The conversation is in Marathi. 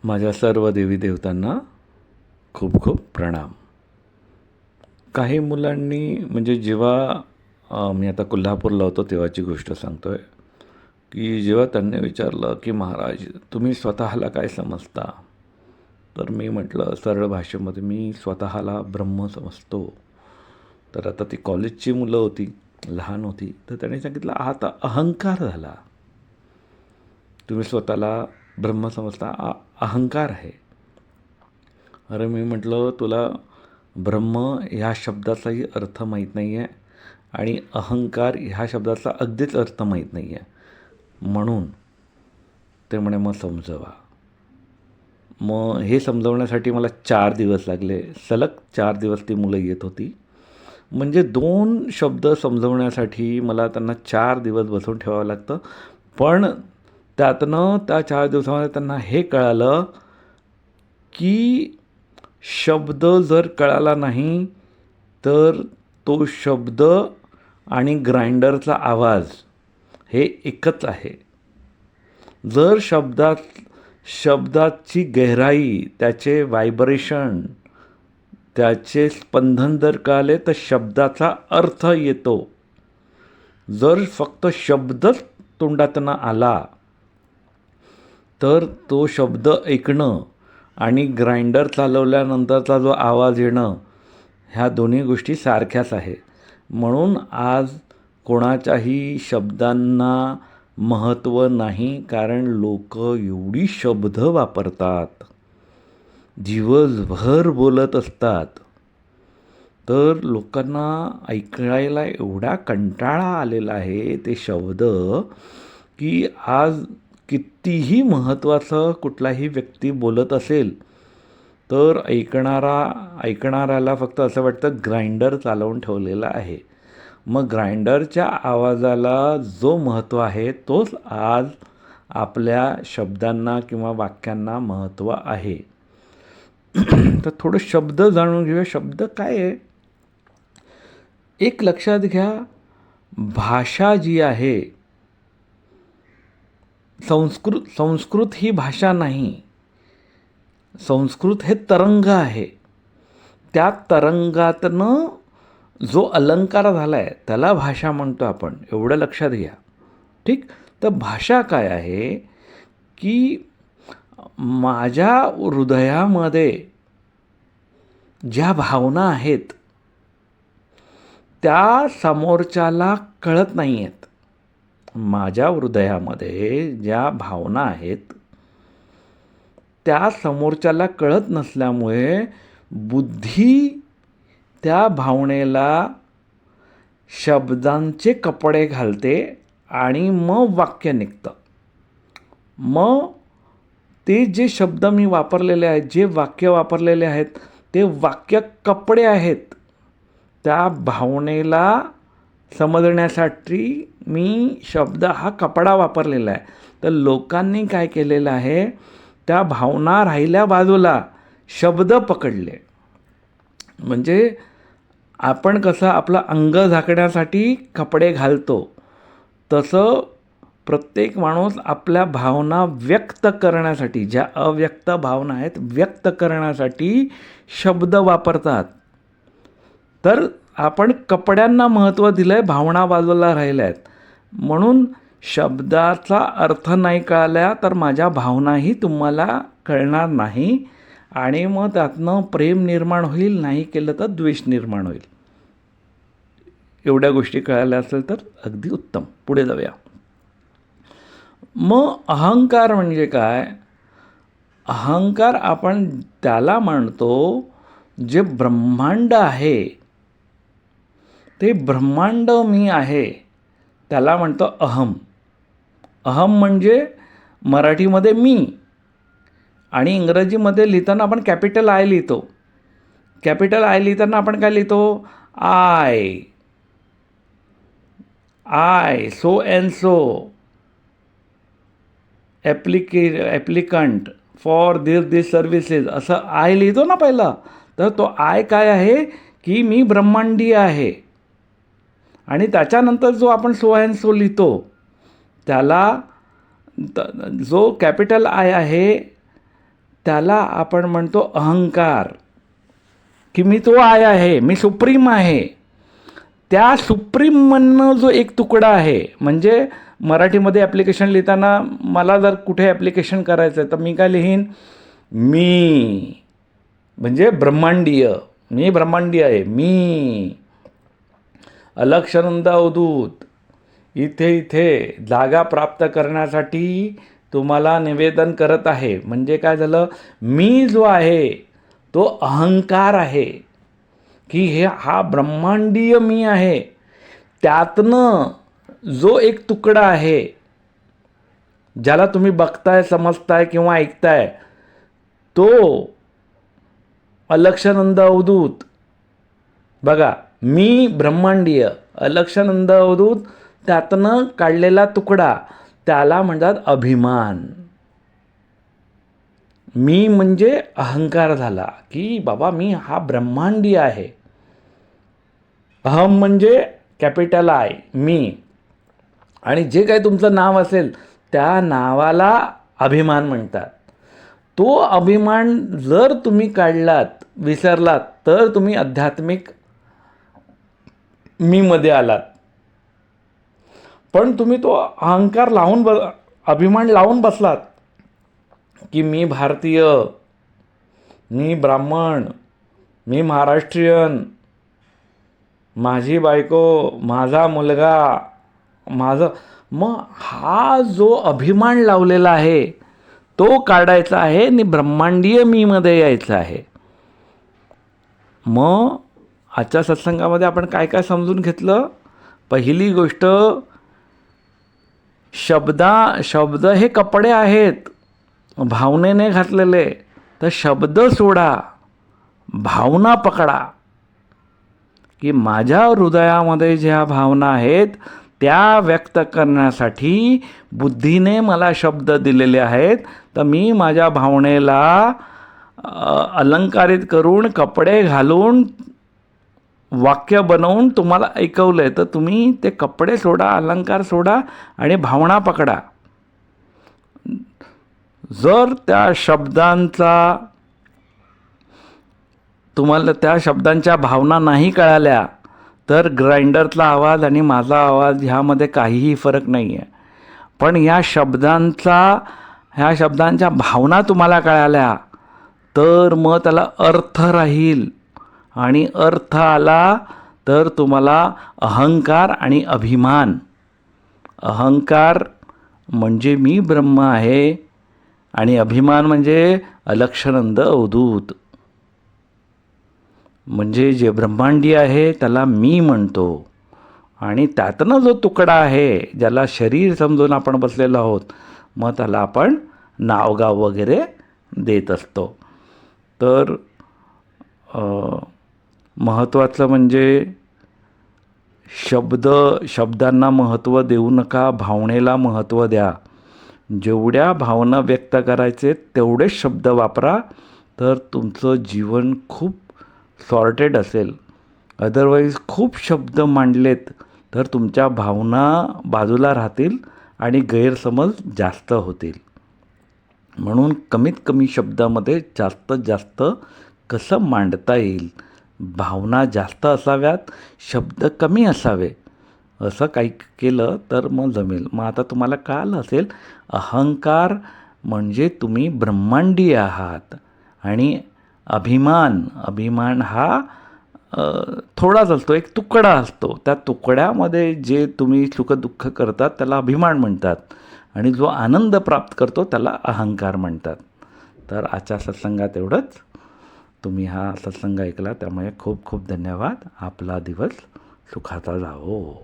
माझ्या सर्व देवी देवतांना खूप खूप प्रणाम. काही मुलांनी म्हणजे जेव्हा मी आता कोल्हापूरला होतो तेव्हाची गोष्ट सांगतो आहे, की जेव्हा त्यांनी विचारलं की महाराज तुम्ही स्वतःला काय समजता? तर मी म्हटलं सरळ भाषेमध्ये मी स्वतःला ब्रह्म समजतो. तर आता ती कॉलेजची मुलं होती, लहान होती, तर त्यांनी सांगितलं आता अहंकार झाला. तुम्ही स्वतःला ब्रह्म समजता, अहंकार आहे. अरे मी म्हटलं तुला ब्रह्म ह्या शब्दाचाही अर्थ माहीत नाही आहे आणि अहंकार ह्या शब्दाचा अगदीच अर्थ माहीत नाही आहे. म्हणून ते म्हणे मग समजवा. मग हे समजवण्यासाठी मला 4 दिवस लागले. सलग 4 दिवस ती मुलं येत होती. म्हणजे 2 शब्द समजवण्यासाठी मला त्यांना 4 दिवस बसून ठेवावं लागतं. पण त्यातनं त्या 4 दिवसामध्ये त्यांना हे कळालं की शब्द जर कळाला नाही तर तो शब्द आणि ग्राइंडरचा आवाज हे एकच आहे. जर शब्दाची गहराई, त्याचे व्हायब्रेशन, त्याचे स्पंदन जर कळाले तर शब्दाचा अर्थ येतो. जर फक्त शब्दच तोंडातनं आला तर तो शब्द ऐकणं आणि ग्राइंडर चालवल्यानंतरचा जो आवाज येणं ह्या दोन्ही गोष्टी सारख्याच आहे. म्हणून आज कोणाच्याही शब्दांना महत्त्व नाही, कारण लोक एवढी शब्द वापरतात, दिवसभर बोलत असतात. तर लोकांना ऐकायला एवढा कंटाळा आलेला आहे ते शब्द, की आज कितीही महत्त्वाचं कुठलाही व्यक्ती बोलत असेल तर ऐकणाऱ्याला फक्त असं वाटतं ग्राइंडर चालवून ठेवलेला आहे. मग ग्राइंडरच्या आवाजाला जो महत्त्व आहे तोच आज आपल्या शब्दांना किंवा वाक्यांना महत्त्व आहे. तर थोडं शब्द जाणून घेऊया. शब्द काय आहे? एक लक्षात घ्या, भाषा जी आहे, संस्कृत ही भाषा नाही. संस्कृत हे तरंग आहे. त्या तरंगातनं जो अलंकार झाला आहे त्याला भाषा म्हणतो आपण. एवढं लक्षात घ्या. ठीक. तर भाषा काय आहे की माझ्या हृदयामध्ये ज्या भावना आहेत त्या समोरच्याला कळत नाही आहेत. माझ्या हृदयामध्ये ज्या भावना आहेत त्या समोरच्याला कळत नसल्यामुळे बुद्धी त्या भावनेला शब्दांचे कपडे घालते आणि मग वाक्य निघतं. मग ते जे शब्द मी वापरलेले आहेत, जे वाक्य वापरलेले आहेत ते वाक्य कपडे आहेत. त्या भावनेला समजण्यासाठी मी शब्द हा कपडा वापरलेला आहे. तर लोकांनी काय केलेलं आहे, त्या भावना राहिल्या बाजूला, शब्द पकडले. म्हणजे आपण कसं आपलं अंग झाकण्यासाठी कपडे घालतो, तसं प्रत्येक माणूस आपल्या भावना व्यक्त करण्यासाठी, ज्या अव्यक्त भावना आहेत व्यक्त करण्यासाठी शब्द वापरतात. तर आपण कपड्यांना महत्त्व दिलं आहे, भावना बाजूला राहिल्या आहेत. म्हणून शब्दाचा अर्थ नाही कळाला तर माझ्या भावनाही तुम्हाला कळणार नाही आणि मग त्यातनं प्रेम निर्माण होईल, नाही केलं तर द्वेष निर्माण होईल. एवढ्या गोष्टी कळाल्या असेल तर अगदी उत्तम. पुढे जाऊया. मग अहंकार म्हणजे काय? अहंकार आपण त्याला म्हणतो जे ब्रह्मांड आहे, ते ब्रह्मांड मी आहे त्याला म्हणतो अहम. अहम म्हणजे मराठीमध्ये मी आणि इंग्रजीमध्ये लिहिताना आपण कॅपिटल आय लिहितो. कॅपिटल आय लिहिताना आपण काय लिहितो? I, so and so applicant for this services, असं आय लिहितो ना पहिला. तर तो आय काय आहे की मी ब्रह्मांडीय आहे. आणि त्याच्यानंतर जो आपण सो अँड सो लिहितो त्याला जो कॅपिटल आय आहे त्याला आपण म्हणतो अहंकार, की मी तो आहे, मी सुप्रीम आहे. त्या सुप्रीममधनं जो एक तुकडा आहे, म्हणजे मराठीमध्ये ॲप्लिकेशन लिहिताना मला जर कुठे ॲप्लिकेशन करायचं आहे तर मी काय लिहीन, मी म्हणजे ब्रह्मांडीय, मी ब्रह्मांडीय आहे, मी अलक्षनंद अवधूत इथे जागा प्राप्त करण्यासाठी तुम्हाला निवेदन करत आहे. म्हणजे काय झालं, मी जो आहे तो अहंकार आहे, की हा ब्रह्मांडीय मी आहे. त्यातनं जो एक तुकडा आहे ज्याला तुम्ही बघताय, समजताय किंवा ऐकताय, तो अलक्षनंद अवधूत. बघा, मी ब्रह्मांडीय, अलक्षनंद अवधूत, त्यातनं काढलेला तुकडा, त्याला म्हणतात अभिमान. मी म्हणजे अहंकार झाला, की बाबा मी हा ब्रह्मांडीय आहे. अहम म्हणजे कॅपिटल आय, मी. आणि जे काही तुमचं नाव असेल त्या नावाला अभिमान म्हणतात. तो अभिमान जर तुम्ही काढलात, विसरलात, तर तुम्ही आध्यात्मिक मी मध्ये आलात. पण तुम्ही तो अहंकार लावून अभिमान लावून बसलात, की मी भारतीय, मी ब्राह्मण, मी महाराष्ट्रीयन, माझी बायको, माझा मुलगा, माझं. मग हा जो अभिमान लावलेला आहे तो काढायचा आहे आणि ब्रह्मांडीय मीमध्ये यायचं आहे. मग आजच्या सत्संगामध्ये आपण काय काय समजून घेतलं. पहिली गोष्ट, शब्द हे कपडे आहेत भावनेने घातलेले. तर शब्द सोडा, भावना पकडा, की माझ्या हृदयामध्ये ज्या भावना आहेत त्या व्यक्त करण्यासाठी बुद्धीने मला शब्द दिलेले आहेत. तर मी माझ्या भावनेला अलंकारित करून, कपडे घालून, वाक्य बनवून तुम्हाला ऐकवलं आहे. तर तुम्ही ते कपडे सोडा, अलंकार सोडा आणि भावना पकडा. जर त्या शब्दांचा तुम्हाला त्या शब्दांच्या भावना नाही कळाल्या तर ग्राइंडरचा आवाज आणि माझा आवाज ह्यामध्ये काहीही फरक नाही आहे. पण ह्या शब्दांच्या भावना तुम्हाला कळाल्या तर मग त्याला अर्थ राहील. आणि अर्थ आला तर तुम्हाला अहंकार आणि अभिमान. अहंकार म्हणजे मी ब्रह्म आहे आणि अभिमान म्हणजे अलक्षनंद अवधूत. म्हणजे जे ब्रह्मांडी आहे त्याला मी म्हणतो. आणि त्यातनं जो तुकडा आहे ज्याला शरीर समजून आपण बसलेलो आहोत, मग त्याला आपण नावगाव वगैरे देत असतो. तर महत्त्वाचं म्हणजे शब्दांना महत्त्व देऊ नका, भावनेला महत्त्व द्या. जेवढ्या भावना व्यक्त करायचे तेवढेच शब्द वापरा, तर तुमचं जीवन खूप सॉर्टेड असेल. अदरवाईज खूप शब्द मांडलेत तर तुमच्या भावना बाजूला राहतील आणि गैरसमज जास्त होतील. म्हणून कमीत कमी शब्दामध्ये जास्तीत जास्त कसं मांडता येईल, भावना जास्त असाव्यात, शब्द कमी असावे, असं काही केलं तर मग जमेल. मग आता तुम्हाला कळलं असेल, अहंकार म्हणजे तुम्ही ब्रह्मांडी आहात. आणि अभिमान हा थोडाच असतो, एक तुकडा असतो. त्या तुकड्यामध्ये जे तुम्ही सुखदुःख करतात त्याला अभिमान म्हणतात आणि जो आनंद प्राप्त करतो त्याला अहंकार म्हणतात. तर आजच्या सत्संगात एवढंच. तुम्ही हा सत्संग ऐकला त्यामुळे खूप खूप धन्यवाद. आपला दिवस सुखाचा जावो.